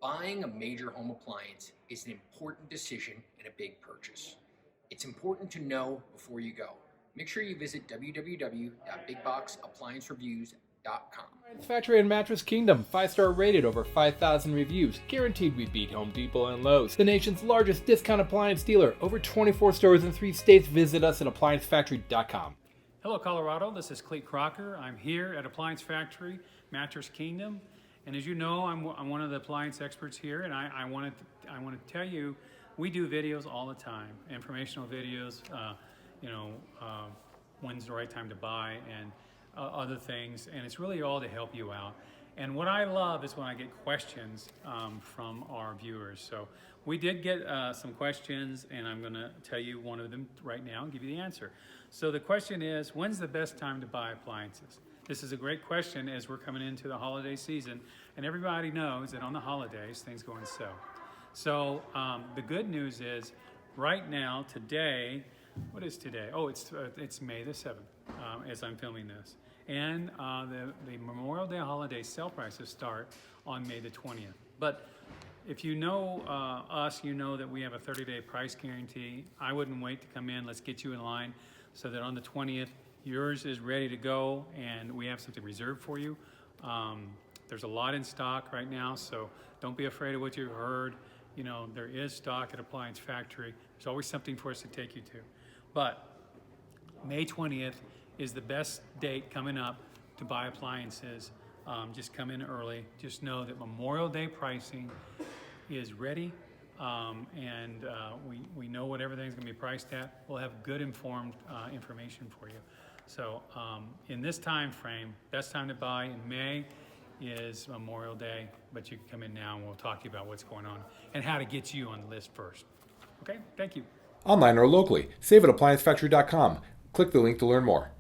Buying a major home appliance is an important decision and a big purchase. It's important to know before you go. Make sure you visit www.bigboxappliancereviews.com. Factory and Mattress Kingdom, 5-star rated, over 5,000 reviews. Guaranteed we beat Home Depot and Lowe's. The nation's largest discount appliance dealer. Over 24 stores in 3 states. Visit us at ApplianceFactory.com. Hello, Colorado. This is Cleet Crocker. I'm here at Appliance Factory, Mattress Kingdom. And as you know, I'm one of the appliance experts here, and I want to tell you, we do videos all the time, informational videos, when's the right time to buy, and other things, and it's really all to help you out. And what I love is when I get questions from our viewers. So we did get some questions, and I'm going to tell you one of them right now and give you the answer. So the question is, when's the best time to buy appliances? This is a great question as we're coming into the holiday season, and everybody knows that on the holidays things go on sale. So the good news is, right now, today, what is today? Oh, it's May the 7th as I'm filming this. And the Memorial Day holiday sale prices start on May the 20th. But if you know us, you know that we have a 30-day price guarantee. I wouldn't wait to come in. Let's get you in line so that on the 20th, yours is ready to go and we have something reserved for you. There's a lot in stock right now, so don't be afraid of what you've heard. You know, there is stock at Appliance Factory. There's always something for us to take you to. But May 20th is the best date coming up to buy appliances. Just come in early. Just know that Memorial Day pricing is ready, and we know what everything's going to be priced at. We'll have good informed information for you. So in this time frame, best time to buy in May is Memorial Day, but you can come in now and we'll talk to you about what's going on and how to get you on the list first. Okay, thank you. Online or locally, save at ApplianceFactory.com. Click the link to learn more.